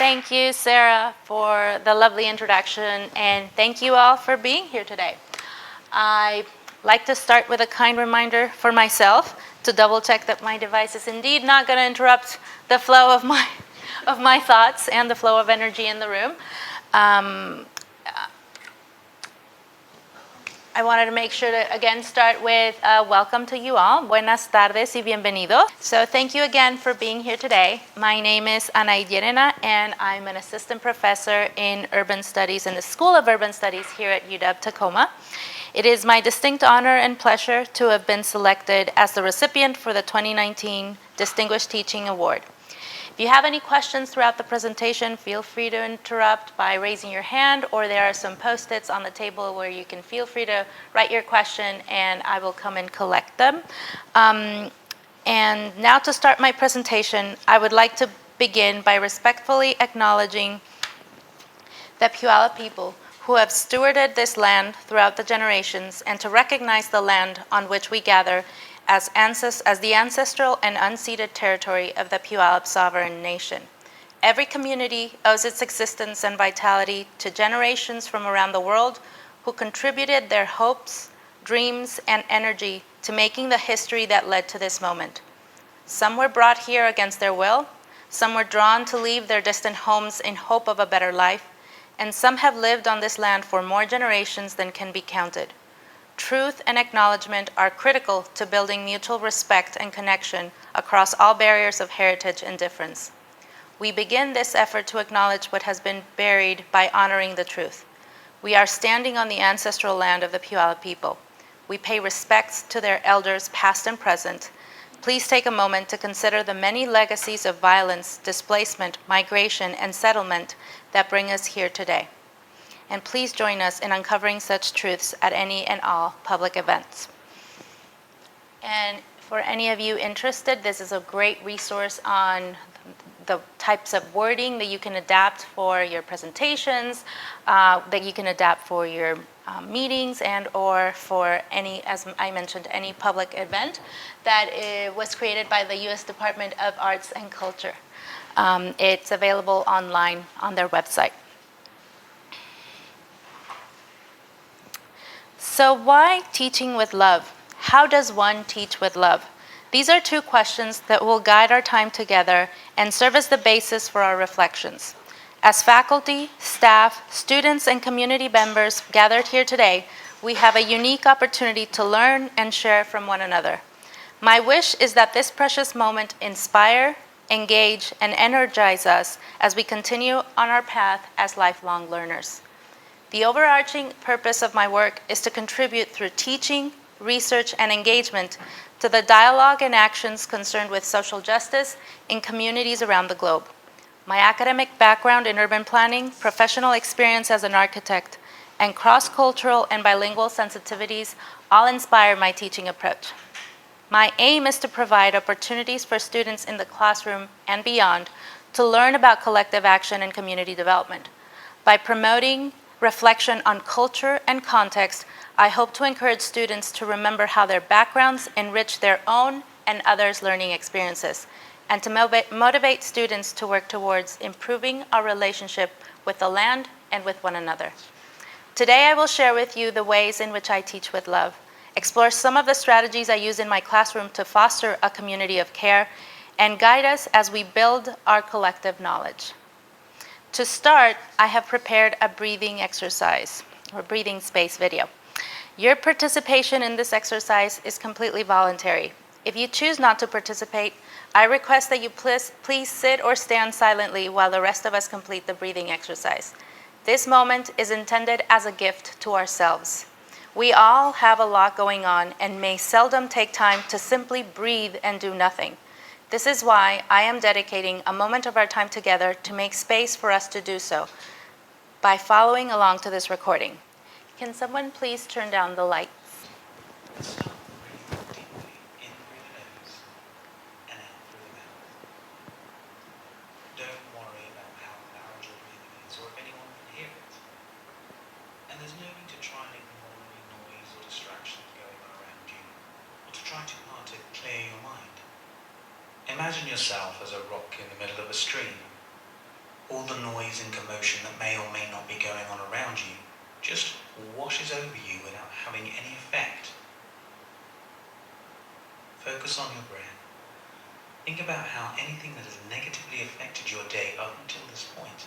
Thank you, Sarah, for the lovely introduction, and thank you all for being here today. I'd like to start with a kind reminder for myself to double check that my device is indeed not going to interrupt the flow of my thoughts and the flow of energy in the room. I wanted to make sure to, again, start with welcome to you all. Buenas tardes y bienvenidos. So thank you again for being here today. My name is Anaid Yerena, and I'm an assistant professor in urban studies in the School of Urban Studies here at UW Tacoma. It is my distinct honor and pleasure to have been selected as the recipient for the 2019 Distinguished Teaching Award. If you have any questions throughout the presentation, feel free to interrupt by raising your hand, or there are some Post-its on the table where you can feel free to write your question and I will come and collect them. And now to start my presentation, I would like to begin by respectfully acknowledging the Puyallup people who have stewarded this land throughout the generations, and to recognize the land on which we gather as the ancestral and unceded territory of the Puyallup sovereign nation. Every community owes its existence and vitality to generations from around the world who contributed their hopes, dreams, and energy to making the history that led to this moment. Some were brought here against their will, some were drawn to leave their distant homes in hope of a better life, and some have lived on this land for more generations than can be counted. Truth and acknowledgement are critical to building mutual respect and connection across all barriers of heritage and difference. We begin this effort to acknowledge what has been buried by honoring the truth. We are standing on the ancestral land of the Puyallup people. We pay respects to their elders, past and present. Please take a moment to consider the many legacies of violence, displacement, migration, and settlement that bring us here today. And please join us in uncovering such truths at any and all public events. And for any of you interested, this is a great resource on the types of wording that you can adapt for your presentations, that you can adapt for your meetings, and or for any, as I mentioned, any public event that was created by the U.S. Department of Arts and Culture. It's available online on their website. So why teaching with love? How does one teach with love? These are two questions that will guide our time together and serve as the basis for our reflections. As faculty, staff, students, and community members gathered here today, we have a unique opportunity to learn and share from one another. My wish is that this precious moment inspire, engage, and energize us as we continue on our path as lifelong learners. The overarching purpose of my work is to contribute through teaching, research, and engagement to the dialogue and actions concerned with social justice in communities around the globe. My academic background in urban planning, professional experience as an architect, and cross-cultural and bilingual sensitivities all inspire my teaching approach. My aim is to provide opportunities for students in the classroom and beyond to learn about collective action and community development. By promoting reflection on culture and context, I hope to encourage students to remember how their backgrounds enrich their own and others' learning experiences, and to motivate students to work towards improving our relationship with the land and with one another. Today I will share with you the ways in which I teach with love, explore some of the strategies I use in my classroom to foster a community of care, and guide us as we build our collective knowledge. To start, I have prepared a breathing exercise, or breathing space video. Your participation in this exercise is completely voluntary. If you choose not to participate, I request that you please sit or stand silently while the rest of us complete the breathing exercise. This moment is intended as a gift to ourselves. We all have a lot going on and may seldom take time to simply breathe and do nothing. This is why I am dedicating a moment of our time together to make space for us to do so by following along to this recording. Can someone please turn down the lights? Start breathing deeply in through the nose and out through the mouth. Don't worry about how loud your breathing is or if anyone can hear it. And there's no need to try and ignore any noise or distractions going on around you, or to try too hard to clear your mind. Imagine yourself as a rock in the middle of a stream. All the noise and commotion that may or may not be going on around you just washes over you without having any effect. Focus on your breath. Think about how anything that has negatively affected your day up until this point,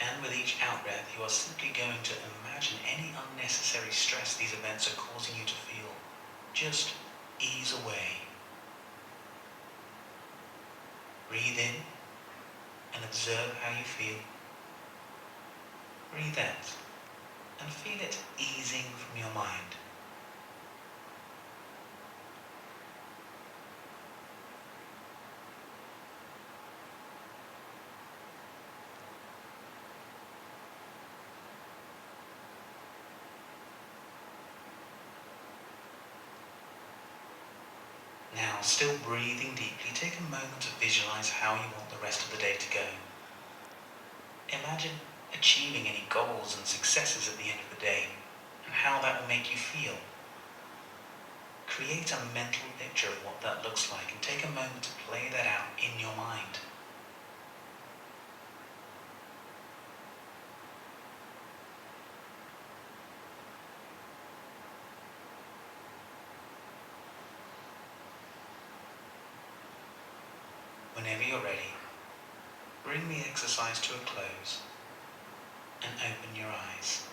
and with each out-breath you are simply going to imagine any unnecessary stress these events are causing you to feel just ease away. Breathe in and observe how you feel. Breathe out and feel it easing from your mind. Now, still breathing deeply, take a moment to visualize how you want the rest of the day to go. Imagine achieving any goals and successes at the end of the day, and how that will make you feel. Create a mental picture of what that looks like, and take a moment to play that out in your mind. Whenever you're ready, bring the exercise to a close and open your eyes.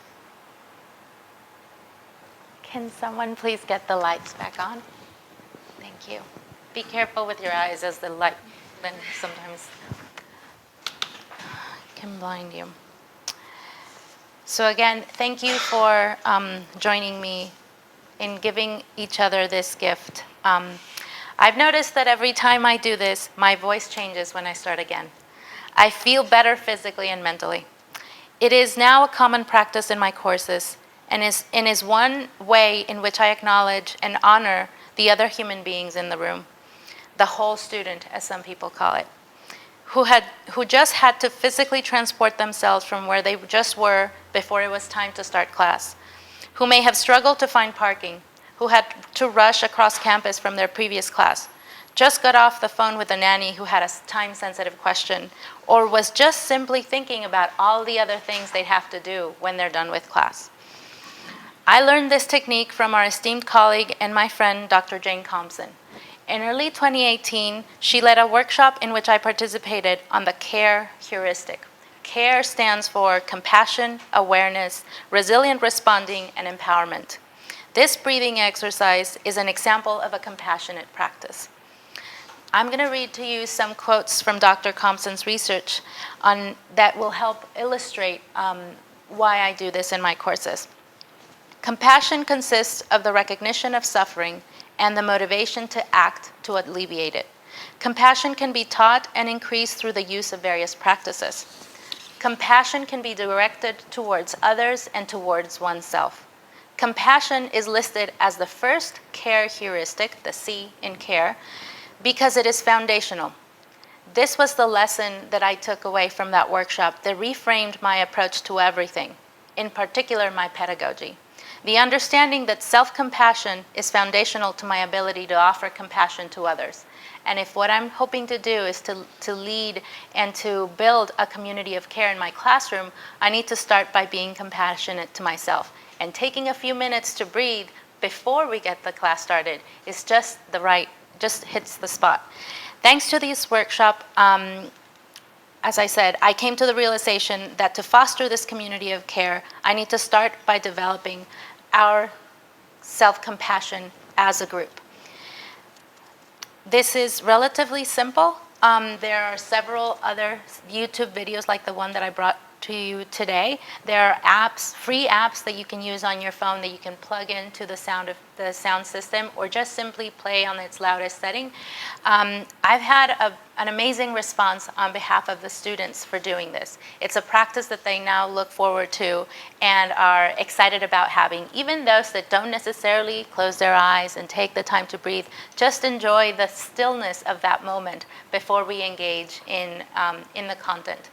Can someone please get the lights back on? Thank you. Be careful with your eyes, as the light then sometimes can blind you. So again, thank you for joining me in giving each other this gift. I've noticed that every time I do this, my voice changes when I start again. I feel better physically and mentally. It is now a common practice in my courses, and is one way in which I acknowledge and honor the other human beings in the room, the whole student, as some people call it, who just had to physically transport themselves from where they just were before it was time to start class, who may have struggled to find parking, who had to rush across campus from their previous class, just got off the phone with a nanny who had a time-sensitive question, or was just simply thinking about all the other things they'd have to do when they're done with class. I learned this technique from our esteemed colleague and my friend, Dr. Jane Thompson. In early 2018, she led a workshop in which I participated on the CARE heuristic. CARE stands for compassion, awareness, resilient responding, and empowerment. This breathing exercise is an example of a compassionate practice. I'm going to read to you some quotes from Dr. Thompson's research that will help illustrate why I do this in my courses. Compassion consists of the recognition of suffering and the motivation to act to alleviate it. Compassion can be taught and increased through the use of various practices. Compassion can be directed towards others and towards oneself. Compassion is listed as the first CARE heuristic, the C in CARE, because it is foundational. This was the lesson that I took away from that workshop that reframed my approach to everything, in particular my pedagogy. The understanding that self-compassion is foundational to my ability to offer compassion to others. And if what I'm hoping to do is to lead and to build a community of care in my classroom, I need to start by being compassionate to myself. And taking a few minutes to breathe before we get the class started is just hits the spot. Thanks to this workshop, as I said, I came to the realization that to foster this community of care, I need to start by developing our self-compassion as a group. This is relatively simple. There are several other YouTube videos like the one that I brought to you today. There are apps, free apps that you can use on your phone that you can plug into the sound system, or just simply play on its loudest setting. I've had an amazing response on behalf of the students for doing this. It's a practice that they now look forward to and are excited about having. Even those that don't necessarily close their eyes and take the time to breathe, just enjoy the stillness of that moment before we engage in the content.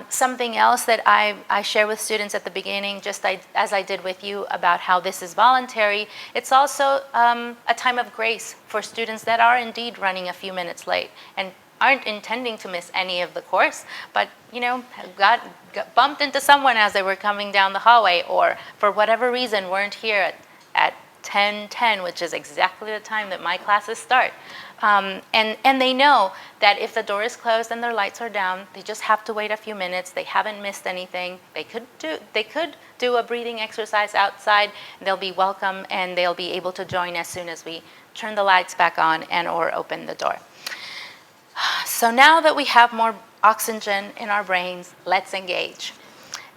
Something else that I share with students at the beginning, just as I did with you, about how this is voluntary, it's also a time of grace for students that are indeed running a few minutes late. And aren't intending to miss any of the course, but got bumped into someone as they were coming down the hallway, or for whatever reason weren't here at 10:10, which is exactly the time that my classes start. And they know that if the door is closed and their lights are down, they just have to wait a few minutes. They haven't missed anything. They could do a breathing exercise outside. They'll be welcome, and they'll be able to join as soon as we turn the lights back on and or open the door. So now that we have more oxygen in our brains, let's engage.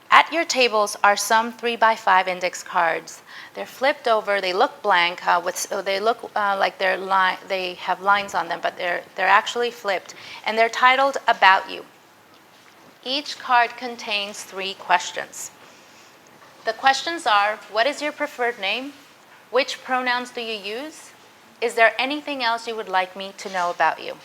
At your tables are some 3x5 index cards. They're flipped over. They look blank. They look like they have lines on them, but they're actually flipped, and they're titled "About You." Each card contains 3 questions. The questions are: what is your preferred name? Which pronouns do you use? Is there anything else you would like me to know about you?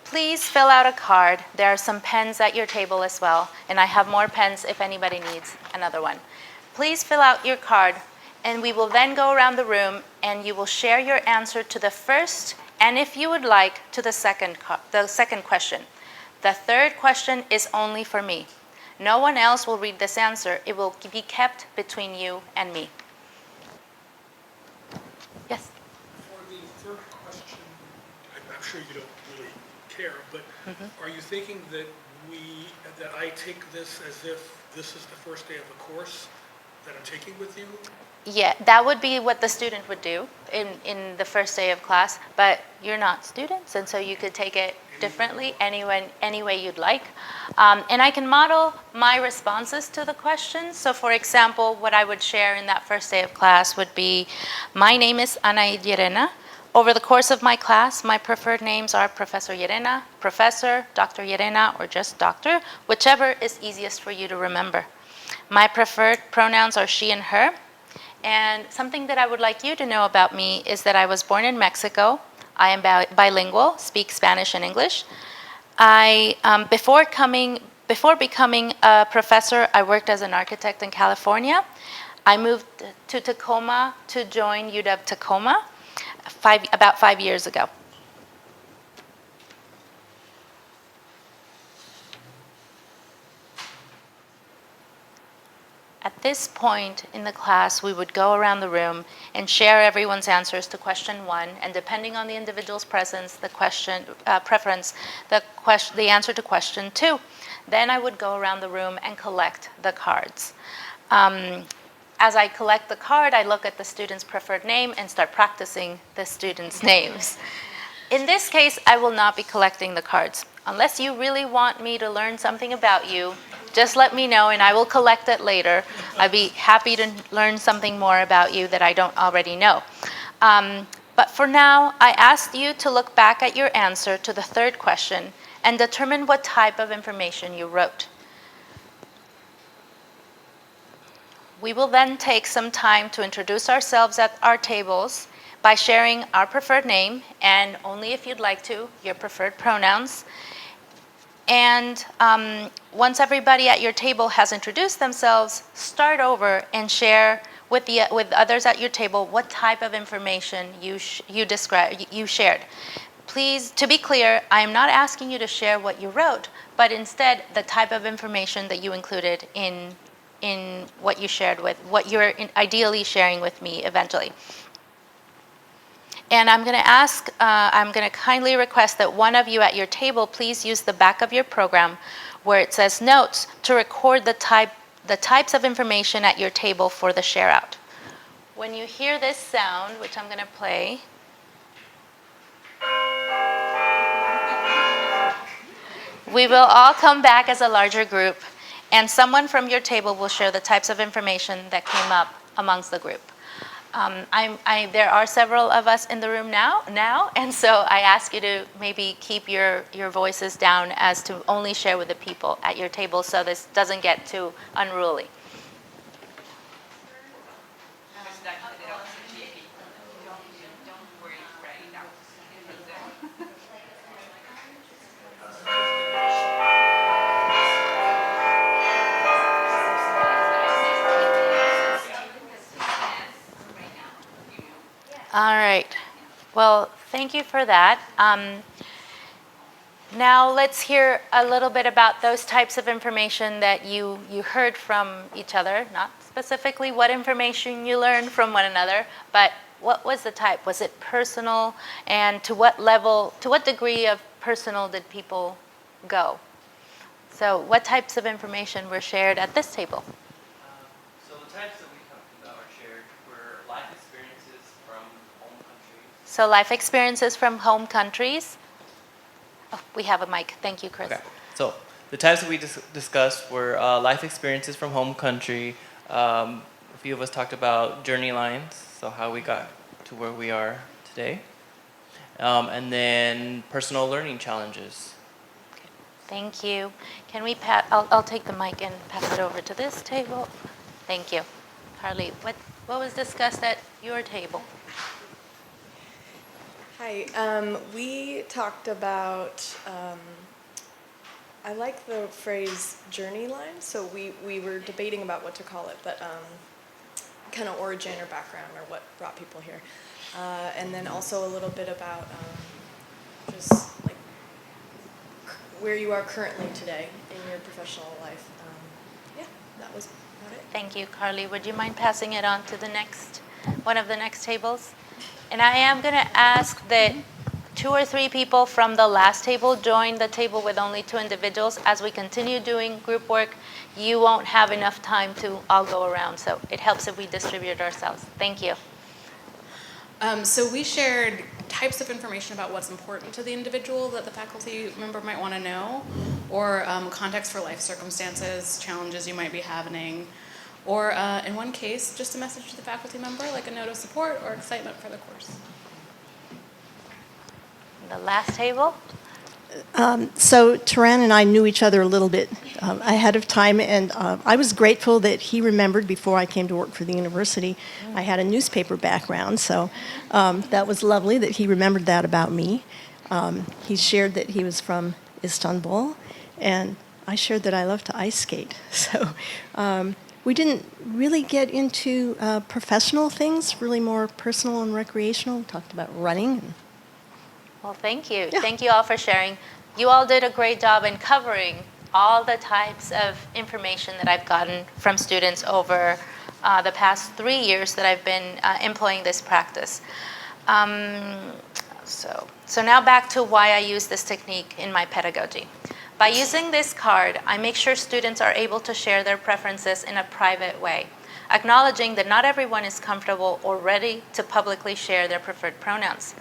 Please fill out a card. There are some pens at your table as well, and I have more pens if anybody needs another one. Please fill out your card, and we will then go around the room, and you will share your answer to the first, and if you would like, to the second question. The third question is only for me. No one else will read this answer. It will be kept between you and me. Yes? For the third question, I'm sure you don't really care, but are you thinking that I take this as if this is the first day of the course that I'm taking with you? Yeah, that would be what the student would do in the first day of class, but you're not students, and so you could take it differently any way you'd like. And I can model my responses to the questions. So for example, what I would share in that first day of class would be, my name is Anaid Yerena. Over the course of my class, my preferred names are Professor Yerena, Professor, Dr. Yerena, or just Doctor, whichever is easiest for you to remember. My preferred pronouns are she and her. And something that I would like you to know about me is that I was born in Mexico. I am bilingual, speak Spanish and English. Before becoming a professor, I worked as an architect in California. I moved to Tacoma to join UW Tacoma about 5 years ago. At this point in the class, we would go around the room and share everyone's answers to question 1, and depending on the individual's preference, the answer to question 2. Then I would go around the room and collect the cards. As I collect the card, I look at the student's preferred name and start practicing the student's names. In this case, I will not be collecting the cards. Unless you really want me to learn something about you, just let me know and I will collect it later. I'd be happy to learn something more about you that I don't already know. But for now, I asked you to look back at your answer to the third question and determine what type of information you wrote. We will then take some time to introduce ourselves at our tables by sharing our preferred name, and only if you'd like to, your preferred pronouns. And once everybody at your table has introduced themselves, start over and share with others at your table what type of information you shared. Please, to be clear, I am not asking you to share what you wrote, but instead the type of information that you included in what you shared with, what you're ideally sharing with me eventually. And I'm going to kindly request that one of you at your table please use the back of your program where it says notes to record the types of information at your table for the share out. When you hear this sound, which I'm going to play, we will all come back as a larger group, and someone from your table will share the types of information that came up amongst the group. There are several of us in the room now, and so I ask you to maybe keep your voices down as to only share with the people at your table so this doesn't get too unruly. All right. Well, thank you for that. Now let's hear a little bit about those types of information that you heard from each other, not specifically what information you learned from one another, but what was the type? Was it personal? And to what level, to what degree of personal did people go? So what types of information were shared at this table? So the types that we talked about or shared were life experiences from home countries. So life experiences from home countries. Oh, we have a mic. Thank you, Chris. Okay. So the types that we discussed were life experiences from home country. A few of us talked about journey lines, so how we got to where we are today. And then personal learning challenges. Thank you. Can we pass? I'll take the mic and pass it over to this table. Thank you. Carly, what was discussed at your table? Hi, we talked about, I like the phrase journey line, so we were debating about what to call it, but kind of origin or background or what brought people here. And then also a little bit about just like where you are currently today in your professional life. Yeah, that was about it. Thank you, Carly. Would you mind passing it on to the next, one of the next tables? And I am going to ask that 2 or 3 people from the last table join the table with only 2 individuals. As we continue doing group work, you won't have enough time to all go around, so it helps if we distribute ourselves. Thank you. So we shared types of information about what's important to the individual that the faculty member might want to know, or context for life circumstances, challenges you might be having, or in one case, just a message to the faculty member, like a note of support or excitement for the course. The last table. So Taran and I knew each other a little bit ahead of time, and I was grateful that he remembered before I came to work for the university. I had a newspaper background, so that was lovely that he remembered that about me. He shared that he was from Istanbul, and I shared that I love to ice skate. So we didn't really get into professional things, really more personal and recreational. We talked about running. Well, thank you. Yeah. Thank you all for sharing. You all did a great job in covering all the types of information that I've gotten from students over the past 3 years that I've been employing this practice. So now back to why I use this technique in my pedagogy. By using this card, I make sure students are able to share their preferences in a private way, acknowledging that not everyone is comfortable or ready to publicly share their preferred pronouns.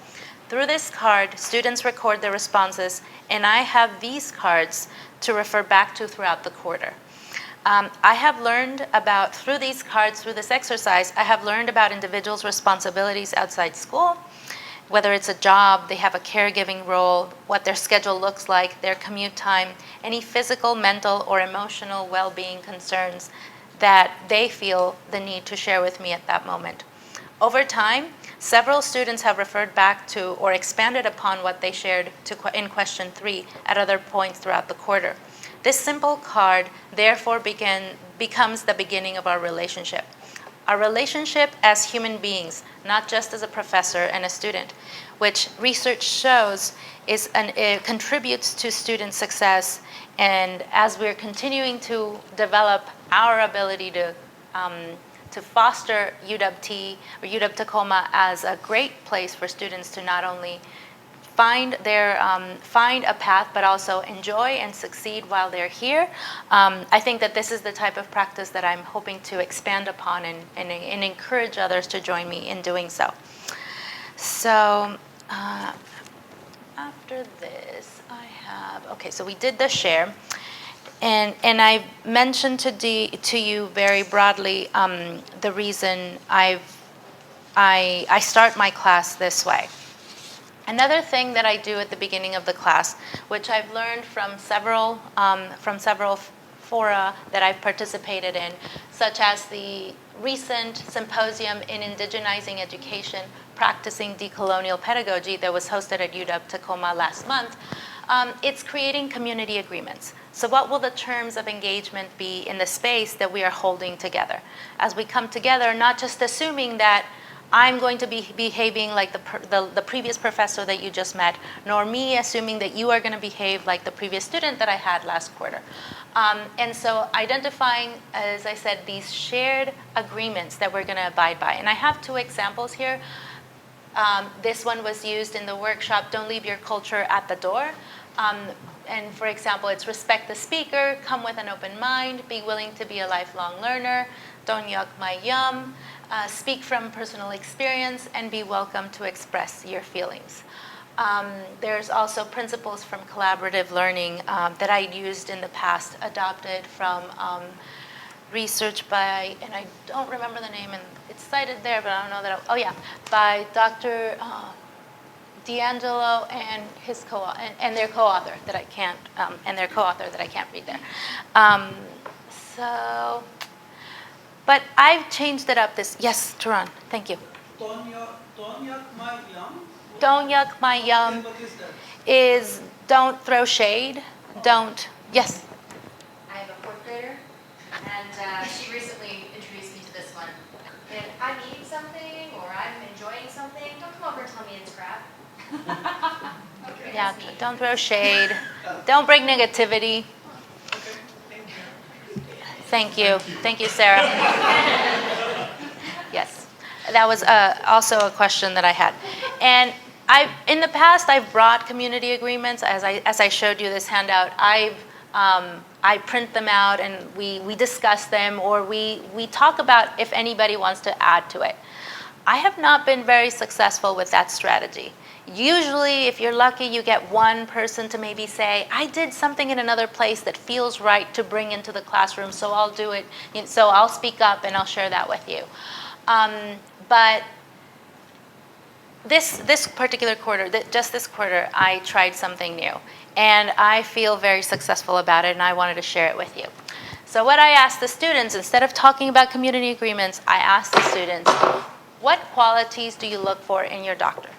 Through this card, students record their responses, and I have these cards to refer back to throughout the quarter. I have learned about, through these cards, through this exercise, I have learned about individuals' responsibilities outside school, whether it's a job, they have a caregiving role, what their schedule looks like, their commute time, any physical, mental, or emotional well-being concerns that they feel the need to share with me at that moment. Over time, several students have referred back to or expanded upon what they shared in question 3 at other points throughout the quarter. This simple card, therefore, becomes the beginning of our relationship. Our relationship as human beings, not just as a professor and a student, which research shows it contributes to student success. And as we're continuing to develop our ability to foster UW-T or UW-Tacoma as a great place for students to not only find a path, but also enjoy and succeed while they're here. I think that this is the type of practice that I'm hoping to expand upon and encourage others to join me in doing so. So after this, I have, okay, so we did the share. And I mentioned to you very broadly the reason I start my class this way. Another thing that I do at the beginning of the class, which I've learned from several fora that I've participated in, such as the recent symposium in indigenizing education, practicing decolonial pedagogy that was hosted at UW-Tacoma last month, it's creating community agreements. So what will the terms of engagement be in the space that we are holding together? As we come together, not just assuming that I'm going to be behaving like the previous professor that you just met, nor me assuming that you are going to behave like the previous student that I had last quarter. And so identifying, as I said, these shared agreements that we're going to abide by. And I have 2 examples here. This one was used in the workshop, Don't Leave Your Culture at the Door. And for example, it's respect the speaker, come with an open mind, be willing to be a lifelong learner, don't yuck my yum, speak from personal experience, and be welcome to express your feelings. There's also principles from collaborative learning that I used in the past, adopted from research by, and I don't remember the name, and it's cited there, but I don't know that, by Dr. D'Angelo and his and their co-author that I can't, read there. But I've changed it up yes, Turan, thank you. Don't yuck my yum? Don't yuck my yum What is that? is don't throw shade, yes. I have a 4th grader, and she recently introduced me to this one. If I'm eating something or I'm enjoying something, don't come over and tell me it's crap. Okay, Yeah, that's me. don't throw shade, don't bring negativity. Thank you, Sarah. Yes, that was also a question that I had. And in the past, I've brought community agreements. As I showed you this handout, I print them out and we discuss them, or we talk about if anybody wants to add to it. I have not been very successful with that strategy. Usually, if you're lucky, you get one person to maybe say, I did something in another place that feels right to bring into the classroom, so I'll do it. So I'll speak up and I'll share that with you. But this particular quarter, just this quarter, I tried something new. And I feel very successful about it, and I wanted to share it with you. So what I asked the students, instead of talking about community agreements, I asked the students, what qualities do you look for in your doctor?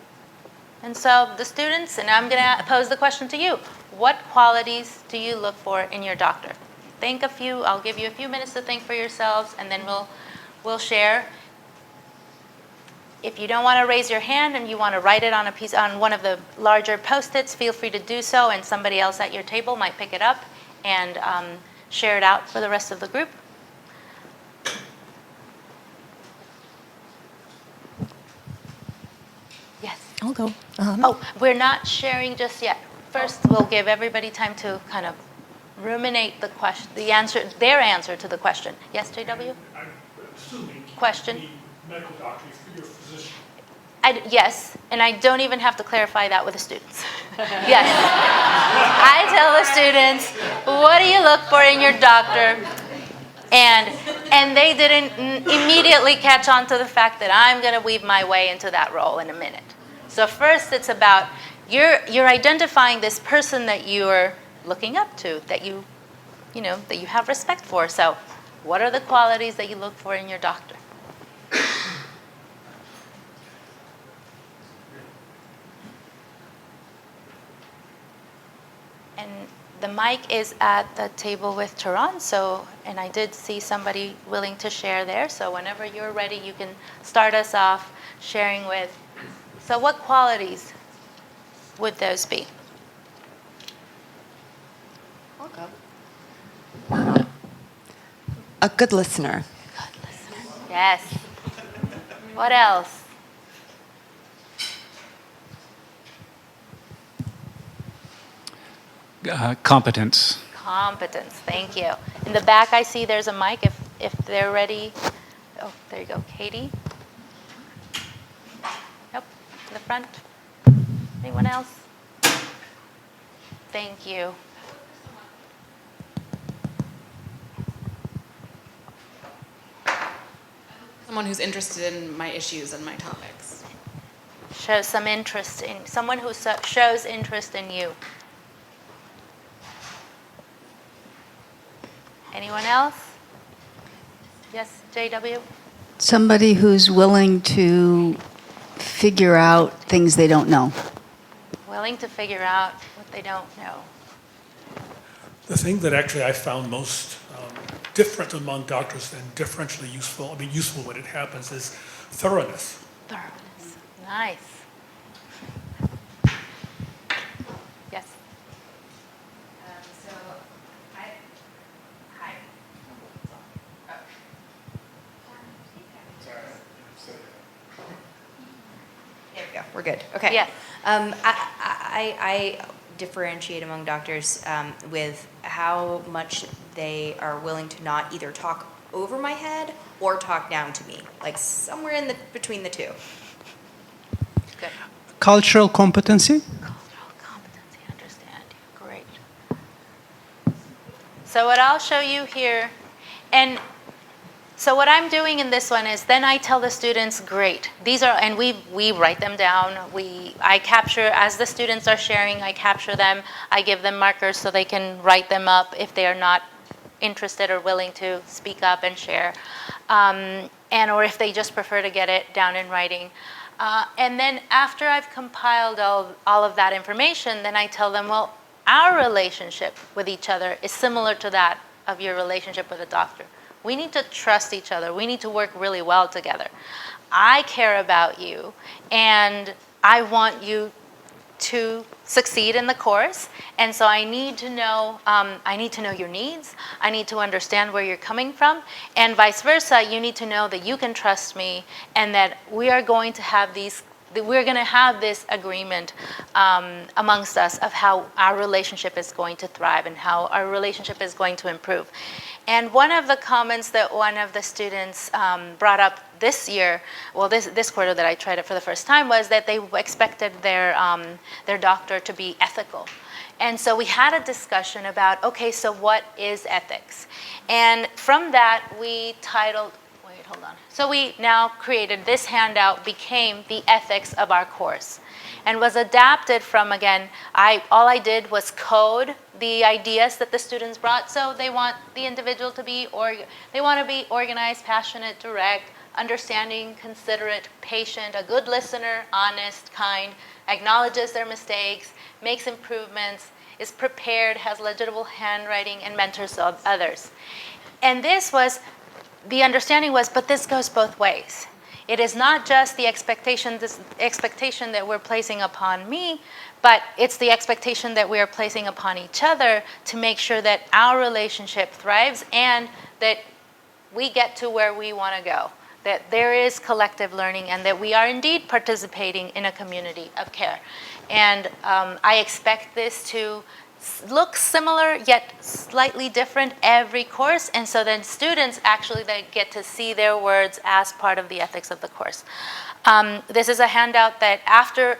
And so the students, and I'm going to pose the question to you, what qualities do you look for in your doctor? Think a few, I'll give you a few minutes to think for yourselves, and then we'll share. If you don't want to raise your hand and you want to write it on one of the larger Post-its, feel free to do so, and somebody else at your table might pick it up and share it out for the rest of the group. Yes. I'll go. We're not sharing just yet. First, we'll give everybody time to kind of ruminate their answer to the question. Yes, JW? I'm assuming Question? the medical doctor is your physician. Yes, and I don't even have to clarify that with the students. Yes. I tell the students, what do you look for in your doctor? And they didn't immediately catch on to the fact that I'm going to weave my way into that role in a minute. So first, it's about you're identifying this person that you're looking up to, that you have respect for. So, what are the qualities that you look for in your doctor? And the mic is at the table with Turan, and I did see somebody willing to share there. So whenever you're ready, you can start us off sharing with. So what qualities would those be? I'll go. A good listener. Good listener. Yes. What else? Competence. Competence. Thank you. In the back, I see there's a mic. If they're ready. Oh, there you go, Katie. Nope. In the front. Anyone else? Thank you. Someone who's interested in my issues and my topics. Show some interest in someone who shows interest in you. Anyone else? Yes, JW? Somebody who's willing to figure out things they don't know. Willing to figure out what they don't know. The thing that actually I found most different among doctors and differentially useful, useful when it happens, is thoroughness. Thoroughness. Nice. Yes. So, hi. There we go. We're good. Okay. Yes. I differentiate among doctors with how much they are willing to not either talk over my head or talk down to me, like somewhere in between the two. Good. Cultural competency. Cultural competency, understand. Great. So what I'll show you here, and so what I'm doing in this one is then I tell the students, great. These are, and we write them down. I capture, as the students are sharing, I capture them. I give them markers so they can write them up if they are not interested or willing to speak up and share, or if they just prefer to get it down in writing. And then after I've compiled all of that information, then I tell them, well, our relationship with each other is similar to that of your relationship with a doctor. We need to trust each other. We need to work really well together. I care about you, and I want you to succeed in the course. And so I need to know your needs. I need to understand where you're coming from, and vice versa. You need to know that you can trust me, and that we are going to have this agreement amongst us of how our relationship is going to thrive and how our relationship is going to improve. And one of the comments that one of the students brought up this year, well, this quarter that I tried it for the first time, was that they expected their doctor to be ethical. And so we had a discussion about, okay, so what is ethics? And from that, we titled, hold on. So we now created this handout, became the ethics of our course, and was adapted from, again, all I did was code the ideas that the students brought. So they want the individual to be, they want to be organized, passionate, direct, understanding, considerate, patient, a good listener, honest, kind, acknowledges their mistakes, makes improvements, is prepared, has legible handwriting, and mentors others. And the understanding was, but this goes both ways. It is not just the expectation that we're placing upon me, but it's the expectation that we are placing upon each other to make sure that our relationship thrives and that we get to where we want to go, that there is collective learning, and that we are indeed participating in a community of care. And I expect this to look similar yet slightly different every course, and so then students actually they get to see their words as part of the ethics of the course. This is a handout that after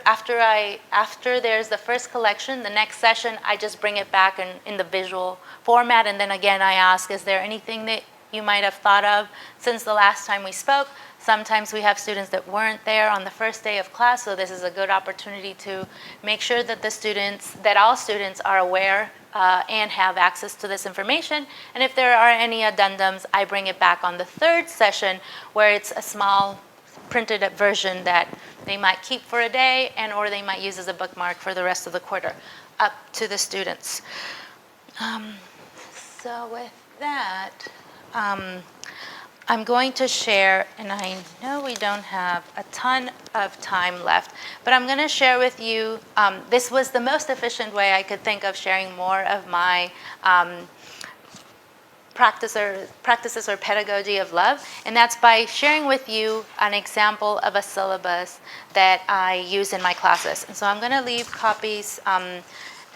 there's the first collection, the next session I just bring it back in the visual format, and then again I ask, is there anything that you might have thought of since the last time we spoke? Sometimes we have students that weren't there on the first day of class, so this is a good opportunity to make sure that all students are aware and have access to this information. And if there are any addendums, I bring it back on the third session, where it's a small printed up version that they might keep for a day or they might use as a bookmark for the rest of the quarter, up to the students. So with that, I'm going to share, and I know we don't have a ton of time left, but I'm going to share with you, this was the most efficient way I could think of sharing more of my practices or pedagogy of love, and that's by sharing with you an example of a syllabus that I use in my classes. And so I'm going to leave copies.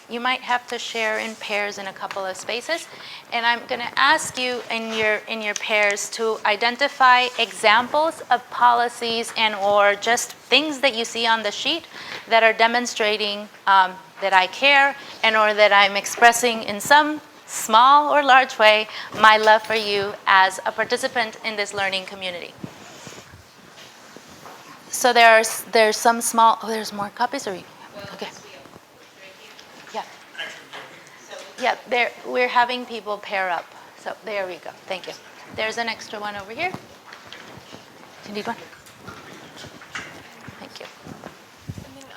You might have to share in pairs in a couple of spaces, and I'm going to ask you in your pairs to identify examples of policies or just things that you see on the sheet that are demonstrating that I care or that I'm expressing in some small or large way my love for you as a participant in this learning community. So there's some small. Oh, there's more copies, or okay. Yeah, we're having people pair up. So there we go. Thank you. There's an extra one over here. You need one? Thank you.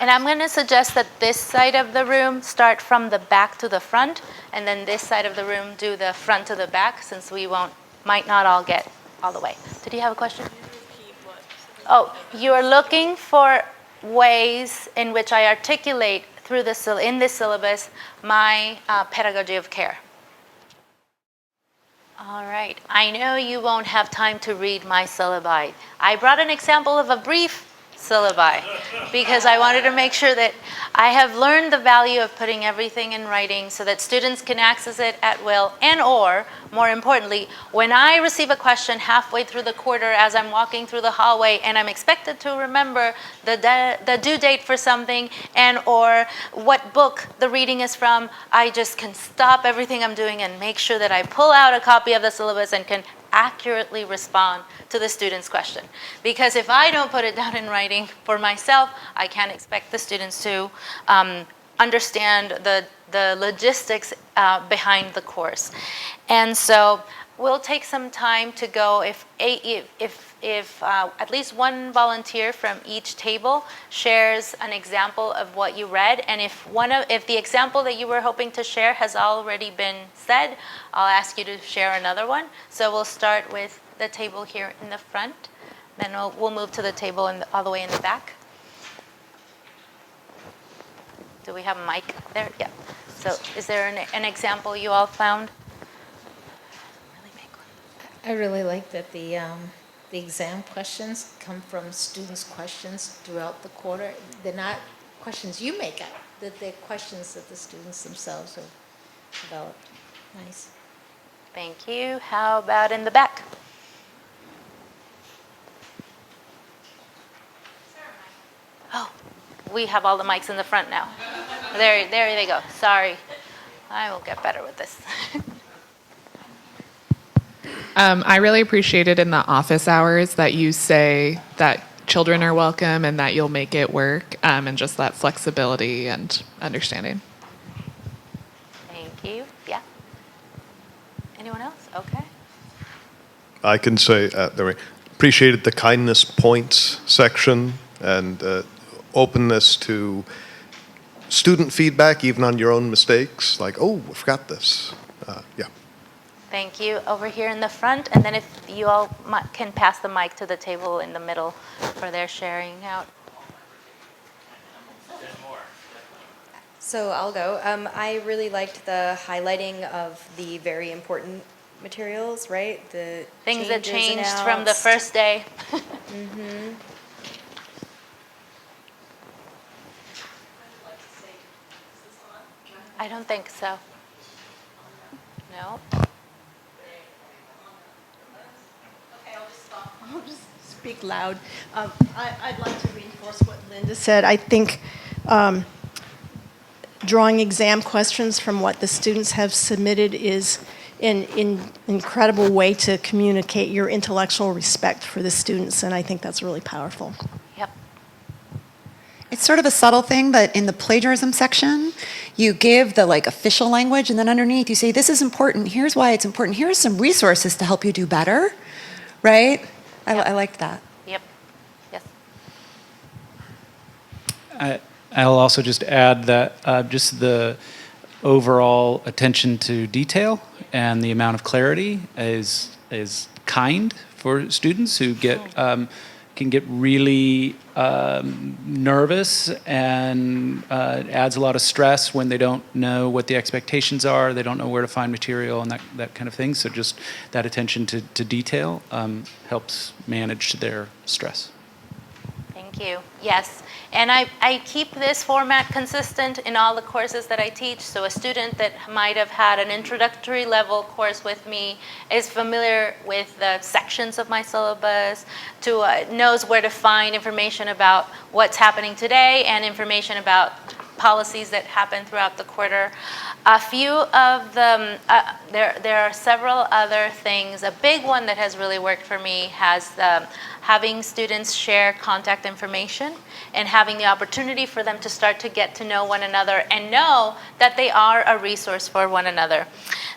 And I'm going to suggest that this side of the room start from the back to the front, and then this side of the room do the front to the back, since we might not all get all the way. Did you have a question? You're looking for ways in which I articulate through in this syllabus my pedagogy of care. All right. I know you won't have time to read my syllabi. I brought an example of a brief syllabi because I wanted to make sure that I have learned the value of putting everything in writing so that students can access it at will, and or, more importantly, when I receive a question halfway through the quarter as I'm walking through the hallway and I'm expected to remember the due date for something and or what book the reading is from, I just can stop everything I'm doing and make sure that I pull out a copy of the syllabus and can accurately respond to the student's question. Because if I don't put it down in writing for myself, I can't expect the students to understand the logistics behind the course. And so we'll take some time to go if at least one volunteer from each table shares an example of what you read, and if the example that you were hoping to share has already been said, I'll ask you to share another one. So we'll start with the table here in the front, then we'll move to the table all the way in the back. Do we have a mic there? Yeah. So is there an example you all found? I really like that the exam questions come from students' questions throughout the quarter. They're not questions you make up, that they're questions that the students themselves have developed. Nice. Thank you. How about in the back? Oh, we have all the mics in the front now. There they go. Sorry. I will get better with this. I really appreciated in the office hours that you say that children are welcome and that you'll make it work, and just that flexibility and understanding. Thank you. Yeah. Anyone else? Okay. I can say appreciated the kindness points section and openness to student feedback, even on your own mistakes. Like, oh, I forgot this. Yeah. Thank you. Over here in the front, and then if you all can pass the mic to the table in the middle for their sharing out. So I'll go. I really liked the highlighting of the very important materials, right? The things that changed announced from the first day. Mm-hmm. I don't think so. No. I'll just speak loud. I'd like to reinforce what Linda said. I think drawing exam questions from what the students have submitted is an incredible way to communicate your intellectual respect for the students, and I think that's really powerful. Yep. It's sort of a subtle thing, but in the plagiarism section, you give the official language, and then underneath you say, this is important, here's why it's important, here's some resources to help you do better, right? I liked that. Yep. Yes. I'll also just add that just the overall attention to detail and the amount of clarity is kind for students who can get really nervous, and adds a lot of stress when they don't know what the expectations are, they don't know where to find material and that kind of thing. So just that attention to detail helps manage their stress. Thank you. Yes. And I keep this format consistent in all the courses that I teach. So a student that might have had an introductory level course with me is familiar with the sections of my syllabus, knows where to find information about what's happening today and information about policies that happen throughout the quarter. A few of them, there are several other things. A big one that has really worked for me has having students share contact information and having the opportunity for them to start to get to know one another and know that they are a resource for one another.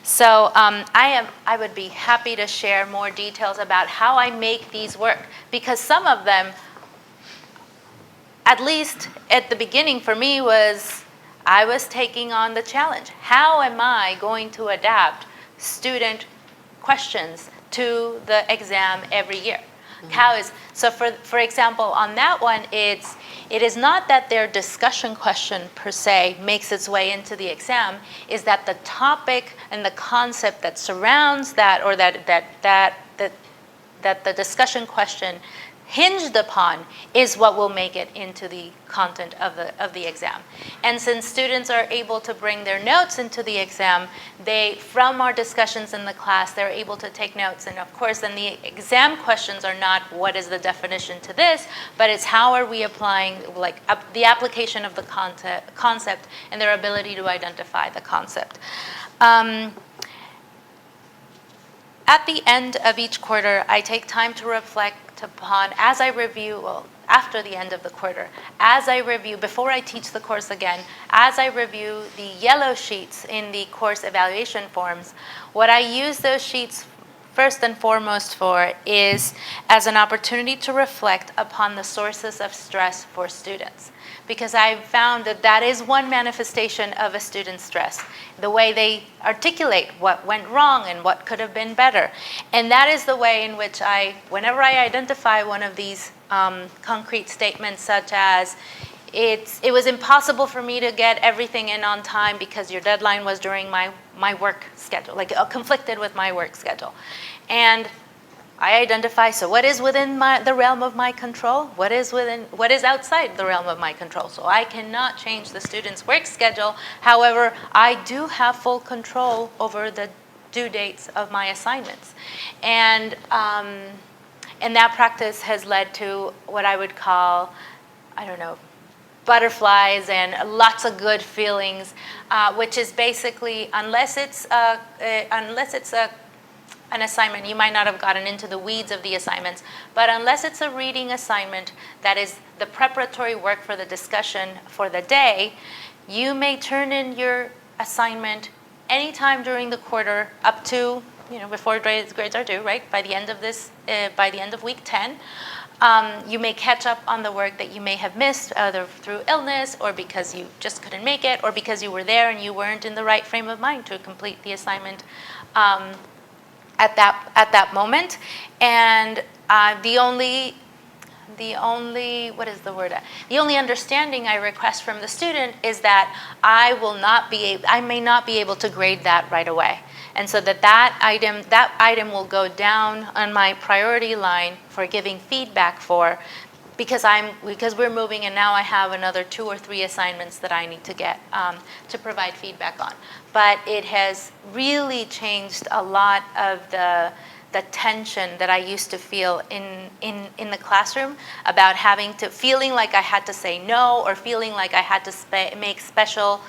So I would be happy to share more details about how I make these work, because some of them, at least at the beginning for me, I was taking on the challenge. How am I going to adapt student questions to the exam every year? How is, so for example, on that one, it is not that their discussion question per se makes its way into the exam, is that the topic and the concept that surrounds that, or that the discussion question hinged upon, is what will make it into the content of the exam. And since students are able to bring their notes into the exam, from our discussions in the class, they're able to take notes. And of course, then the exam questions are not what is the definition to this, but it's how are we applying, like the application of the concept and their ability to identify the concept. At the end of each quarter, I take time to reflect upon, as I review, well, after the end of the quarter, as I review, before I teach the course again, as I review the yellow sheets in the course evaluation forms, what I use those sheets first and foremost for is as an opportunity to reflect upon the sources of stress for students. Because I've found that that is one manifestation of a student's stress, the way they articulate what went wrong and what could have been better. And that is the way in which whenever I identify one of these concrete statements, such as, it was impossible for me to get everything in on time because your deadline was during my work schedule, like conflicted with my work schedule. And I identify, so what is within the realm of my control? What is outside the realm of my control? So I cannot change the student's work schedule. However, I do have full control over the due dates of my assignments. And that practice has led to what I would call, I don't know, butterflies and lots of good feelings, which is basically, unless it's an assignment, you might not have gotten into the weeds of the assignments, but unless it's a reading assignment that is the preparatory work for the discussion for the day, you may turn in your assignment anytime during the quarter up to, before grades are due, right? By the end of week 10. You may catch up on the work that you may have missed, either through illness or because you just couldn't make it, or because you were there and you weren't in the right frame of mind to complete the assignment at that moment. And the only understanding I request from the student is that I may not be able to grade that right away. And so that item will go down on my priority line for giving feedback for, because we're moving and now I have another 2 or 3 assignments that I need to get to provide feedback on. But it has really changed a lot of the tension that I used to feel in the classroom about feeling like I had to say no, or feeling like I had to make special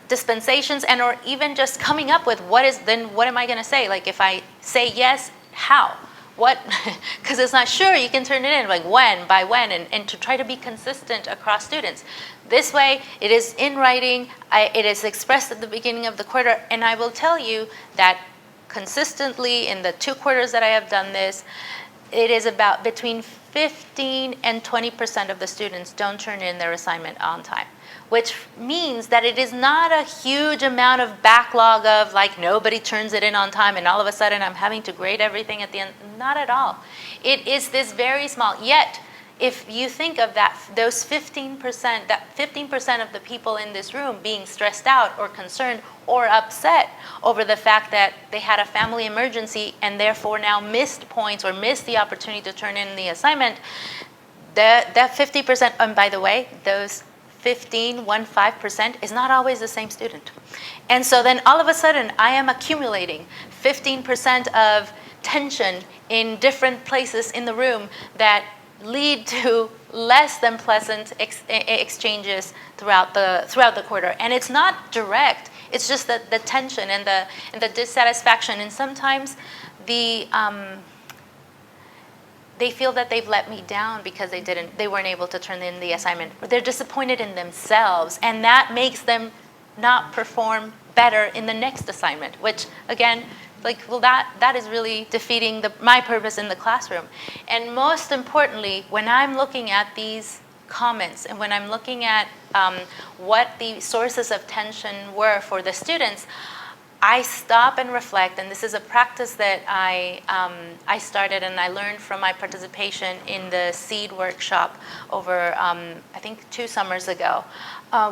dispensations, and or even just coming up with what am I going to say? Like, if I say yes, how? What? Because it's not sure, you can turn it in, like when, by when, and to try to be consistent across students. This way, it is in writing, it is expressed at the beginning of the quarter, and I will tell you that consistently in the 2 quarters that I have done this, it is about between 15 and 20% of the students don't turn in their assignment on time, which means that it is not a huge amount of backlog of like nobody turns it in on time and all of a sudden I'm having to grade everything at the end. Not at all. It is this very small, yet if you think of those 15%, that 15% of the people in this room being stressed out or concerned or upset over the fact that they had a family emergency and therefore now missed points or missed the opportunity to turn in the assignment, that 50%, and by the way, those 15% is not always the same student. And so then all of a sudden I am accumulating 15% of tension in different places in the room that lead to less than pleasant exchanges throughout the quarter. And it's not direct. It's just that the tension and the dissatisfaction, and sometimes they feel that they've let me down because they weren't able to turn in the assignment. Or they're disappointed in themselves, and that makes them not perform better in the next assignment, which again, that is really defeating my purpose in the classroom. And most importantly, when I'm looking at these comments and when I'm looking at what the sources of tension were for the students, I stop and reflect, and this is a practice that I started and I learned from my participation in the SEED workshop over, I think, 2 summers ago,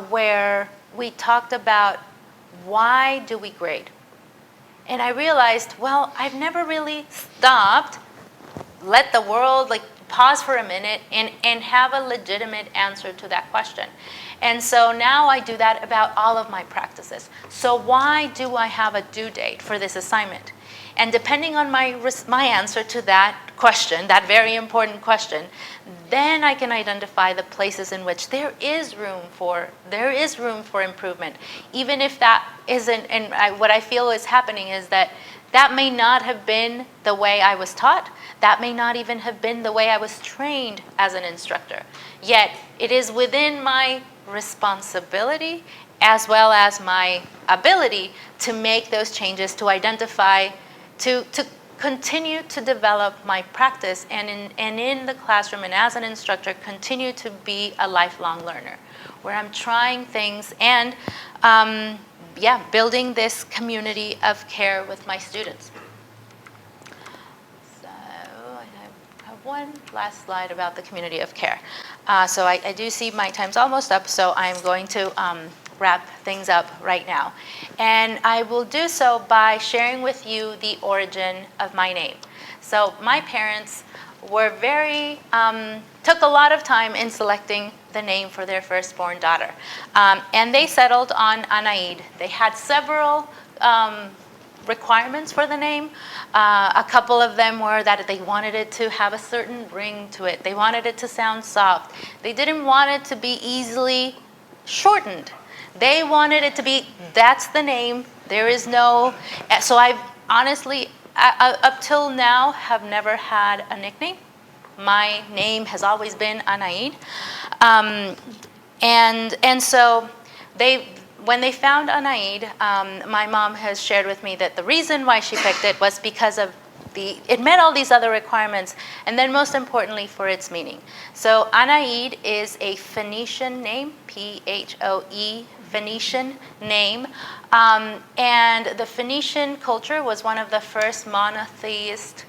where we talked about why do we grade? And I realized, well, I've never really stopped, let the world pause for a minute and have a legitimate answer to that question. And so now I do that about all of my practices. So why do I have a due date for this assignment? And depending on my answer to that question, that very important question, then I can identify the places in which there is room for improvement. Even if that isn't, and what I feel is happening is that may not have been the way I was taught. That may not even have been the way I was trained as an instructor. Yet it is within my responsibility as well as my ability to make those changes, to identify, to continue to develop my practice and in the classroom and as an instructor continue to be a lifelong learner where I'm trying things and building this community of care with my students. So I have one last slide about the community of care. So I do see my time's almost up, so I'm going to wrap things up right now. And I will do so by sharing with you the origin of my name. So my parents were took a lot of time in selecting the name for their firstborn daughter. And they settled on Anaid. They had several requirements for the name. A couple of them were that they wanted it to have a certain ring to it. They wanted it to sound soft. They didn't want it to be easily shortened. They wanted it to be, that's the name. There is no, so I've honestly, up till now, have never had a nickname. My name has always been Anaid. And so when they found Anaid, my mom has shared with me that the reason why she picked it was because of it met all these other requirements, and then most importantly for its meaning. So Anaid is a Phoenician name, Phoe, Phoenician name, and the Phoenician culture was one of the first monotheist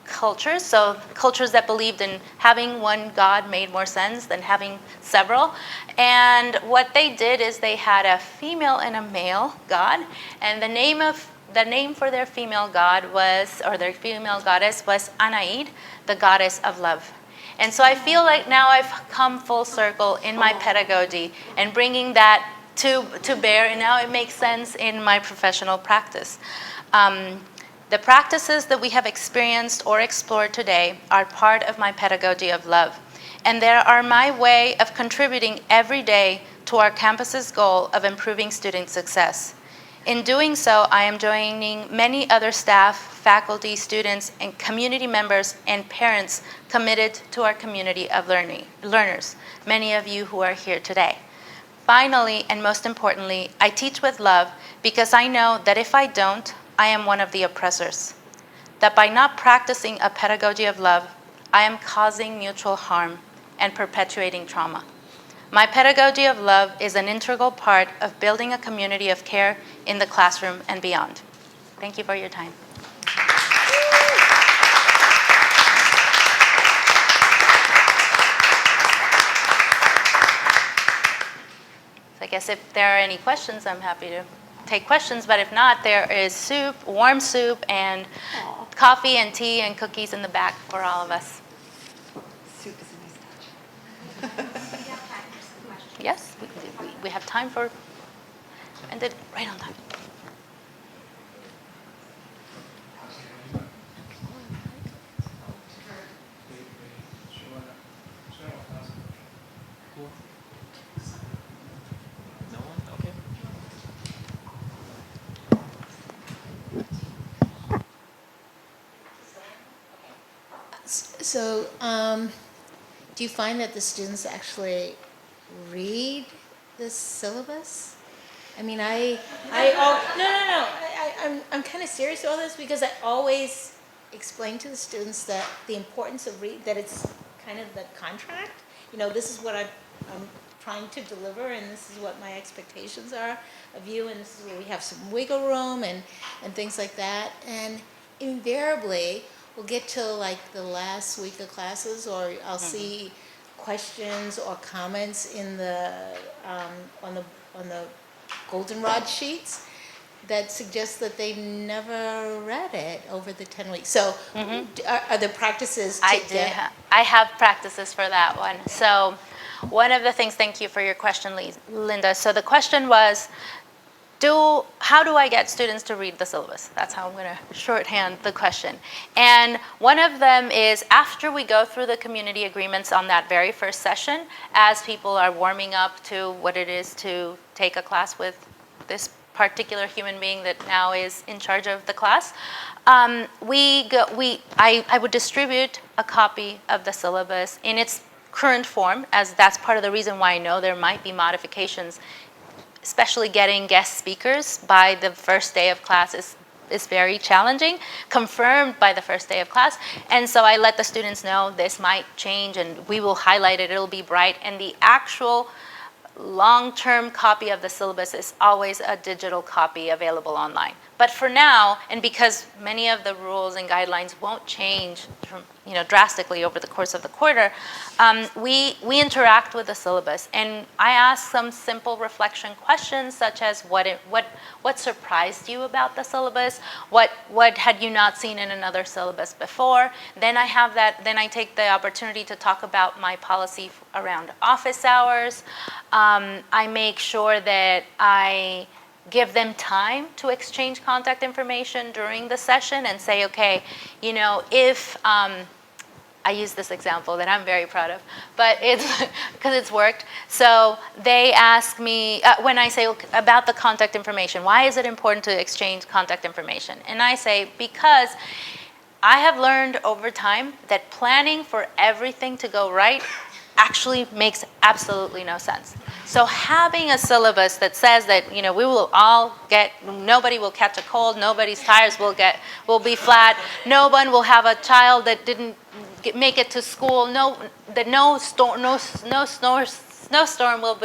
cultures, so cultures that believed in having one God made more sense than having several. And what they did is they had a female and a male god, and the name for their female god was, or their female goddess was Anaid, the goddess of love. And so I feel like now I've come full circle in my pedagogy and bringing that to bear, and now it makes sense in my professional practice. The practices that we have experienced or explored today are part of my pedagogy of love, and they are my way of contributing every day to our campus's goal of improving student success. In doing so, I am joining many other staff, faculty, students, and community members and parents committed to our community of learners, many of you who are here today. Finally, and most importantly, I teach with love because I know that if I don't, I am one of the oppressors. That by not practicing a pedagogy of love, I am causing mutual harm and perpetuating trauma. My pedagogy of love is an integral part of building a community of care in the classroom and beyond. Thank you for your time. So I guess if there are any questions, I'm happy to take questions, but if not, there is soup, warm soup, and coffee and tea and cookies in the back for all of us. Soup is a nice touch. Yes, we have time for, and did right on time. No one? Okay. So, do you find that the students actually read the syllabus? I mean, I'm kind of serious about this because I always explain to the students that the importance of that it's kind of the contract. You know, this is what I'm trying to deliver, and this is what my expectations are of you, and this is where we have some wiggle room and things like that. And invariably, we'll get to like the last week of classes, or I'll see questions or comments in the on the goldenrod sheets that suggest that they've never read it over the 10 weeks. So are there practices to I have practices for that one. So one of the things, thank you for your question, Linda. So the question was, how do I get students to read the syllabus? That's how I'm going to shorthand the question. And one of them is, after we go through the community agreements on that very first session, as people are warming up to what it is to take a class with this particular human being that now is in charge of the class, I would distribute a copy of the syllabus in its current form, as that's part of the reason why I know there might be modifications. Especially getting guest speakers by the first day of class is very challenging, confirmed by the first day of class. And so I let the students know this might change, and we will highlight it, it'll be bright. And the actual long-term copy of the syllabus is always a digital copy available online. But for now, and because many of the rules and guidelines won't change drastically over the course of the quarter, we interact with the syllabus, and I ask some simple reflection questions, such as what surprised you about the syllabus, what had you not seen in another syllabus before. Then I take the opportunity to talk about my policy around office hours. I make sure that I give them time to exchange contact information during the session and say, okay, if I use this example that I'm very proud of, but it's because it's worked. So they ask me, when I say about the contact information, why is it important to exchange contact information? And I say, because I have learned over time that planning for everything to go right actually makes absolutely no sense. So having a syllabus that says that we will all nobody will catch a cold, nobody's tires will be flat, no one will have a child that didn't make it to school, no snowstorm will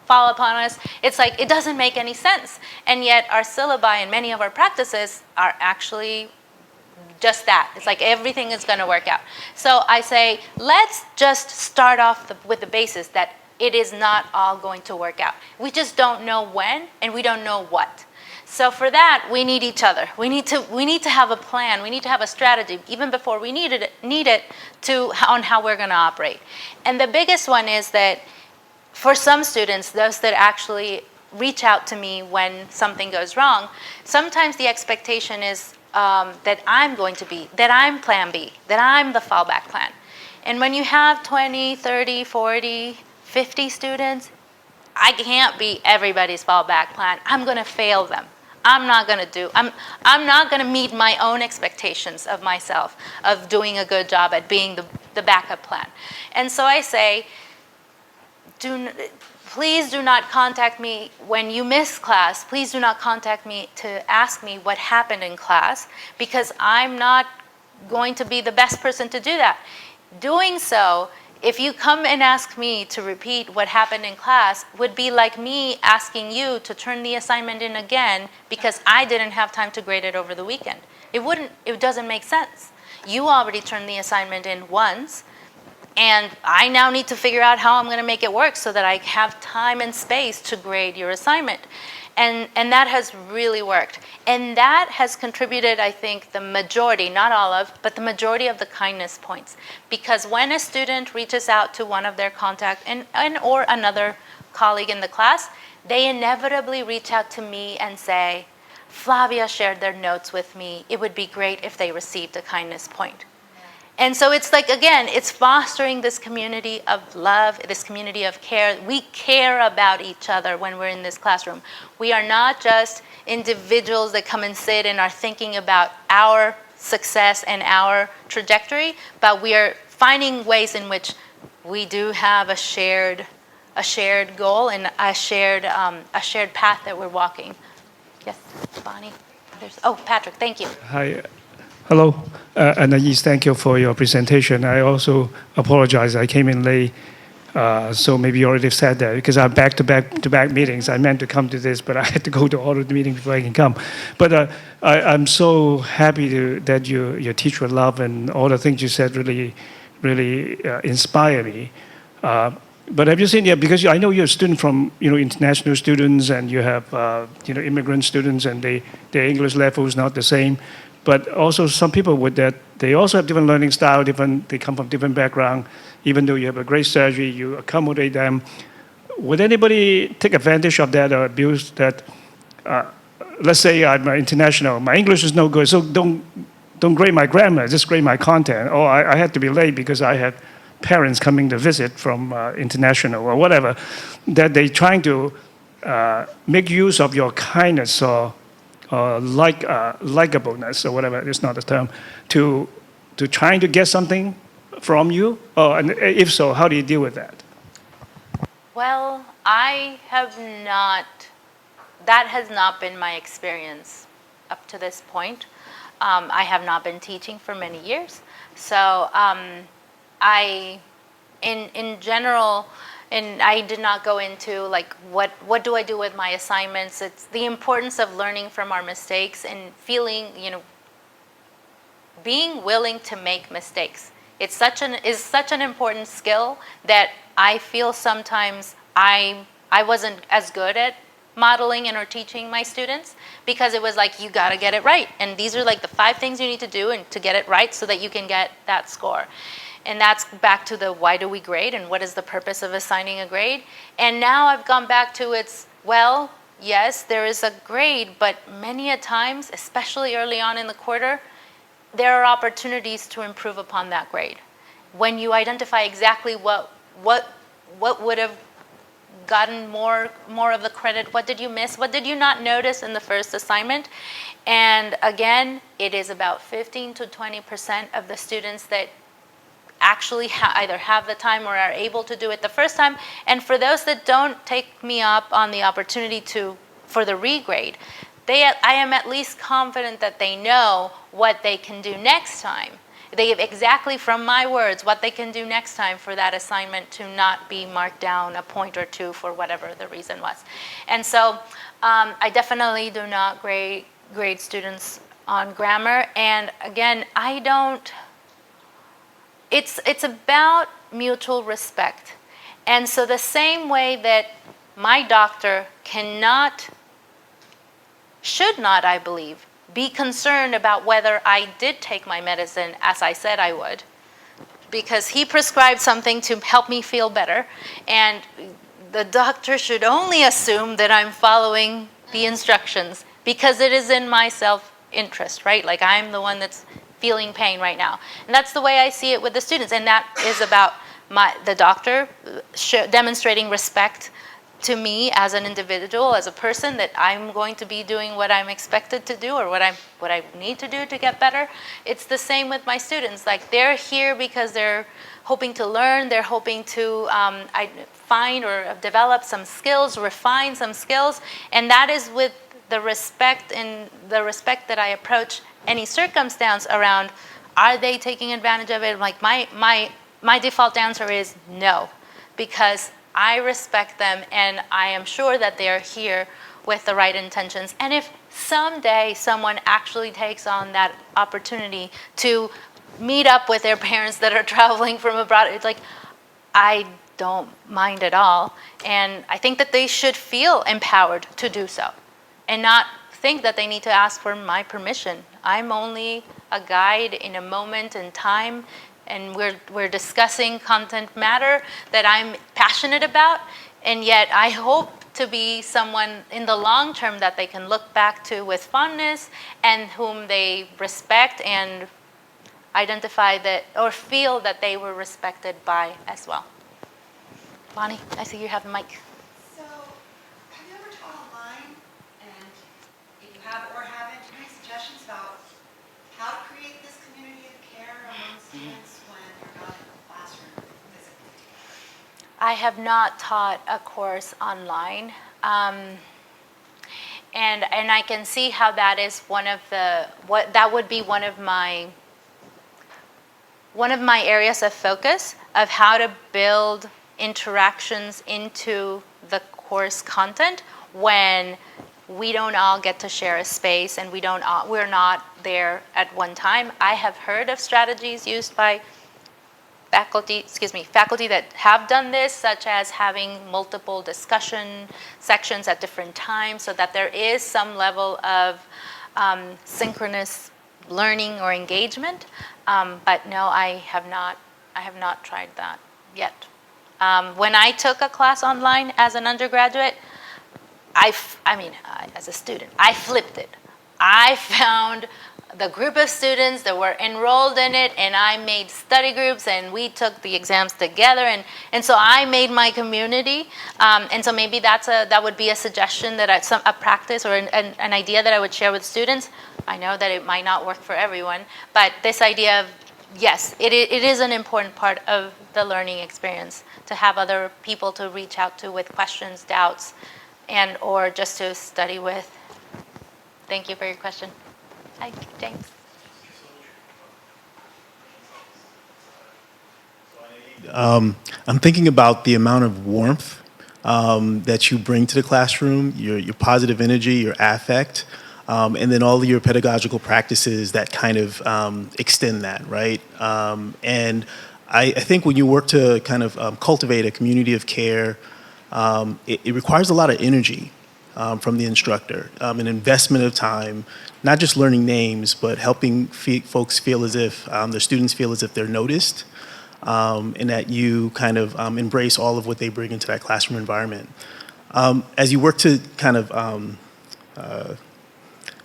fall upon us. It's like it doesn't make any sense, and yet our syllabi and many of our practices are actually just that. It's like everything is going to work out. So I say, let's just start off with the basis that it is not all going to work out. We just don't know when, and we don't know what. So for that, we need each other. We need to have a plan. We need to have a strategy, even before we need it on how we're going to operate. And the biggest one is that for some students, those that actually reach out to me when something goes wrong, sometimes the expectation is that I'm plan B, that I'm the fallback plan. And when you have 20, 30, 40, 50 students, I can't be everybody's fallback plan. I'm going to fail them. I'm not going to meet my own expectations of myself, of doing a good job at being the backup plan. And so I say, please do not contact me when you miss class. Please do not contact me to ask me what happened in class, because I'm not going to be the best person to do that. Doing so, if you come and ask me to repeat what happened in class, would be like me asking you to turn the assignment in again because I didn't have time to grade it over the weekend. It doesn't make sense. You already turned the assignment in once, and I now need to figure out how I'm going to make it work so that I have time and space to grade your assignment. And that has really worked. And that has contributed, I think, the majority, not all of, but the majority of the kindness points. Because when a student reaches out to one of their contact or another colleague in the class, they inevitably reach out to me and say, Flavia shared their notes with me. It would be great if they received a kindness point. And so it's like, again, it's fostering this community of love, this community of care. We care about each other when we're in this classroom. We are not just individuals that come and sit and are thinking about our success and our trajectory, but we are finding ways in which we do have a shared goal and a shared path that we're walking. Yes, Bonnie. Patrick, thank you. Hi. Hello, Anaid, thank you for your presentation. I also apologize, I came in late. So maybe you already said that because I have back-to-back meetings. I meant to come to this, but I had to go to all of the meetings before I can come. But I'm so happy that you teach with love, and all the things you said really inspire me. But have you seen, yeah, because I know you're a student from, international students, and you have, immigrant students, and their English level is not the same. But also some people with that, they also have different learning style, they come from different background. Even though you have a great strategy, you accommodate them. Would anybody take advantage of that or abuse that? Let's say I'm international, my English is no good, so don't grade my grammar, just grade my content. Or I had to be late because I had parents coming to visit from international or whatever, that they trying to make use of your kindness or likableness or whatever, it's not the term, to trying to get something from you? Oh, and if so, how do you deal with that? Well, that has not been my experience up to this point. I have not been teaching for many years. So in general, and I did not go into like what do I do with my assignments. It's the importance of learning from our mistakes and feeling, being willing to make mistakes. Is such an important skill that I feel sometimes I wasn't as good at modeling and or teaching my students, because it was like, you got to get it right, and these are like the 5 things you need to do and to get it right so that you can get that score. And that's back to the why do we grade and what is the purpose of assigning a grade. And now I've gone back to well, yes, there is a grade, but many a times, especially early on in the quarter, there are opportunities to improve upon that grade. When you identify exactly what would have gotten more of the credit, what did you miss, what did you not notice in the first assignment? And again, it is about 15 to 20% of the students that actually either have the time or are able to do it the first time. And for those that don't take me up on the opportunity for the regrade, I am at least confident that they know what they can do next time. They give exactly from my words what they can do next time for that assignment to not be marked down a point or 2 for whatever the reason was. And so I definitely do not grade students on grammar. And again, it's about mutual respect. And so the same way that my doctor should not, I believe, be concerned about whether I did take my medicine as I said I would, because he prescribed something to help me feel better, and the doctor should only assume that I'm following the instructions because it is in my self-interest, right? Like, I'm the one that's feeling pain right now. And that's the way I see it with the students, and that is about the doctor demonstrating respect to me as an individual, as a person, that I'm going to be doing what I'm expected to do or what I need to do to get better. It's the same with my students. Like, they're here because they're hoping to learn, they're hoping to find or develop some skills, refine some skills, and that is with the respect that I approach any circumstance around, are they taking advantage of it? Like, my default answer is no, because I respect them, and I am sure that they are here with the right intentions. And if someday someone actually takes on that opportunity to meet up with their parents that are traveling from abroad, it's like, I don't mind at all. And I think that they should feel empowered to do so and not think that they need to ask for my permission. I'm only a guide in a moment in time, and we're discussing content matter that I'm passionate about, and yet I hope to be someone in the long term that they can look back to with fondness and whom they respect and identify that or feel that they were respected by as well. Bonnie, I see you have the mic. So, have you ever taught online? And if you have or haven't, do you have any suggestions about how to create this community of care among students when you're not in the classroom physically together? I have not taught a course online, and I can see how that is that would be one of my areas of focus of how to build interactions into the course content when we don't all get to share a space and we're not there at one time. I have heard of strategies used by faculty that have done this, such as having multiple discussion sections at different times so that there is some level of synchronous learning or engagement. But no, I have not tried that yet. When I took a class online as an undergraduate, as a student, I flipped it. I found the group of students that were enrolled in it, and I made study groups, and we took the exams together, and so I made my community. And so maybe that would be a suggestion, a practice or an idea that I would share with students. I know that it might not work for everyone, but this idea of, yes, it is an important part of the learning experience to have other people to reach out to with questions, doubts, and or just to study with. Thank you for your question. Hi, James. I'm thinking about the amount of warmth that you bring to the classroom, your positive energy, your affect, and then all of your pedagogical practices that kind of extend that, right? And I think when you work to kind of cultivate a community of care, it requires a lot of energy from the instructor, an investment of time, not just learning names, but helping folks feel as if, the students feel as if they're noticed, and that you kind of embrace all of what they bring into that classroom environment. As you work to kind of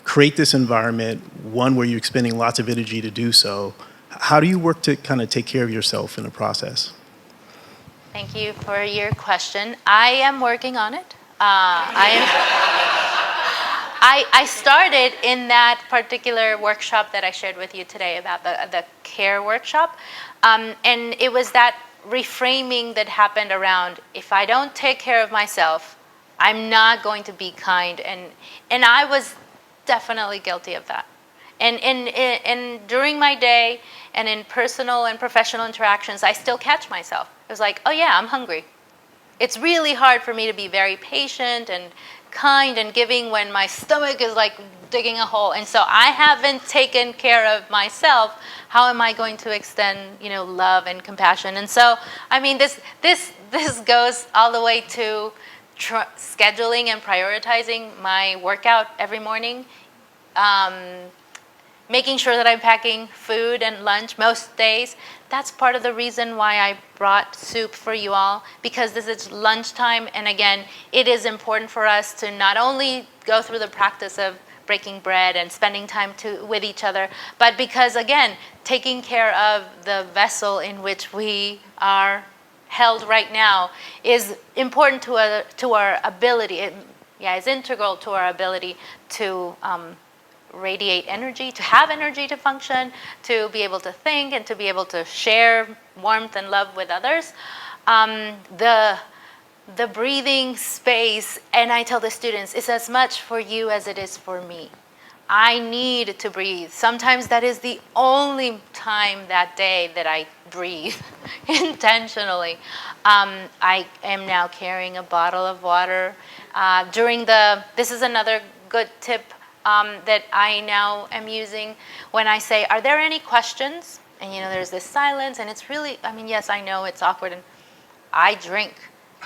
create this environment, one where you're expending lots of energy to do so, how do you work to kind of take care of yourself in the process? Thank you for your question. I am working on it. I started in that particular workshop that I shared with you today about the care workshop. And it was that reframing that happened around, if I don't take care of myself, I'm not going to be kind. And I was definitely guilty of that. And during my day and in personal and professional interactions, I still catch myself. It was like, oh yeah, I'm hungry. It's really hard for me to be very patient and kind and giving when my stomach is like digging a hole. And so I haven't taken care of myself. How am I going to extend, love and compassion? And so, this goes all the way to scheduling and prioritizing my workout every morning. Making sure that I'm packing food and lunch most days. That's part of the reason why I brought soup for you all, because this is lunchtime, and again, it is important for us to not only go through the practice of breaking bread and spending time with each other, but because, again, taking care of the vessel in which we are held right now is important to our ability. It's integral to our ability to radiate energy, to have energy to function, to be able to think, and to be able to share warmth and love with others. The breathing space, and I tell the students, it's as much for you as it is for me. I need to breathe. Sometimes that is the only time that day that I breathe intentionally. I am now carrying a bottle of water. This is another good tip that I now am using when I say, are there any questions? And there's this silence, and it's really, yes, I know it's awkward, and I drink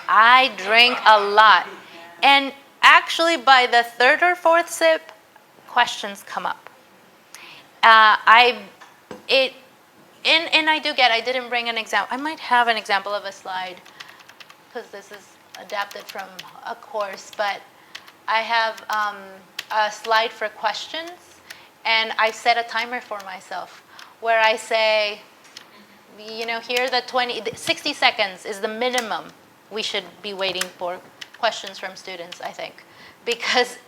a lot. And actually by the third or fourth sip, questions come up. I didn't bring an example. I might have an example of a slide, because this is adapted from a course, but I have a slide for questions, and I've set a timer for myself where I say, here 60 seconds is the minimum we should be waiting for questions from students, I think. Because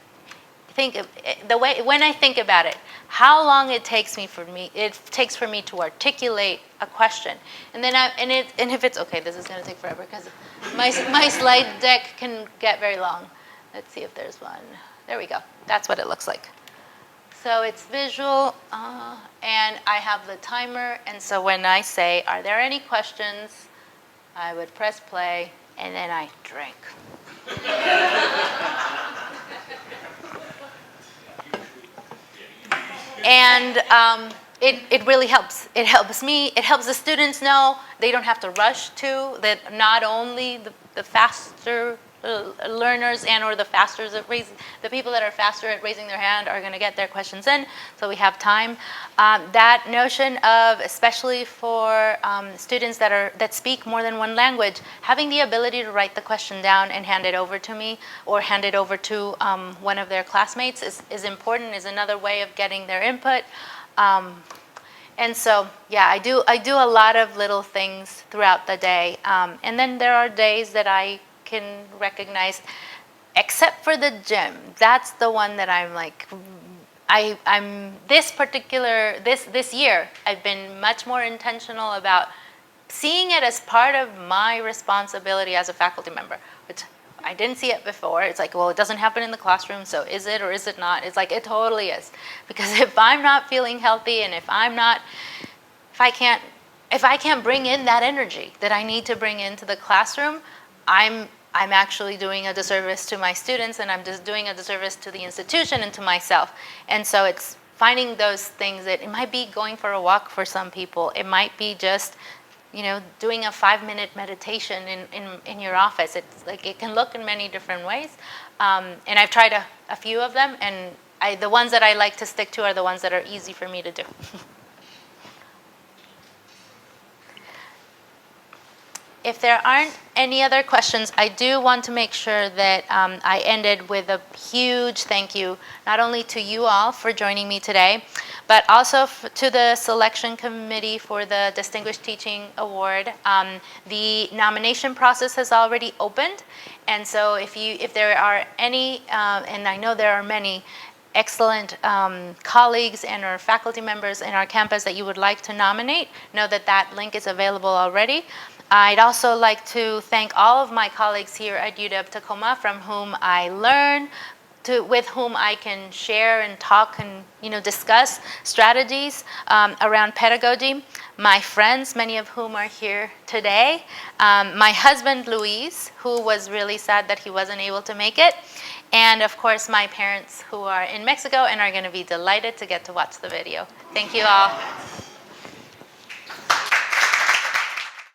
when I think about it, how long it takes for me to articulate a question, and then if it's okay, this is going to take forever because my slide deck can get very long. Let's see if there's one. There we go. That's what it looks like. So it's visual, and I have the timer, and so when I say, are there any questions? I would press play, and then I drink. And it really helps. It helps me. It helps the students know they don't have to rush to, that not only the faster learners and or the people that are faster at raising their hand are going to get their questions in, so we have time. That notion of, especially for students that speak more than one language, having the ability to write the question down and hand it over to me or hand it over to one of their classmates is important, is another way of getting their input. And so, yeah, I do a lot of little things throughout the day. And then there are days that I can recognize, except for the gym. That's the one that I'm like, I'm this year, I've been much more intentional about seeing it as part of my responsibility as a faculty member, which I didn't see it before. It's like, well, it doesn't happen in the classroom, so is it or is it not? It's like, it totally is. Because if I'm not feeling healthy and if I can't bring in that energy that I need to bring into the classroom, I'm actually doing a disservice to my students, and I'm just doing a disservice to the institution and to myself. And so it's finding those things that it might be going for a walk for some people. It might be just, doing a 5-minute meditation in your office. It's like, it can look in many different ways. And I've tried a few of them, and the ones that I like to stick to are the ones that are easy for me to do. If there aren't any other questions, I do want to make sure that I ended with a huge thank you, not only to you all for joining me today, but also to the selection committee for the Distinguished Teaching Award. The nomination process has already opened, and so if there are any, and I know there are many, excellent colleagues and or faculty members in our campus that you would like to nominate, know that that link is available already. I'd also like to thank all of my colleagues here at UW Tacoma, from whom I learn, with whom I can share and talk and discuss strategies around pedagogy. My friends, many of whom are here today. My husband, Luis, who was really sad that he wasn't able to make it. And of course, my parents, who are in Mexico and are going to be delighted to get to watch the video. Thank you all.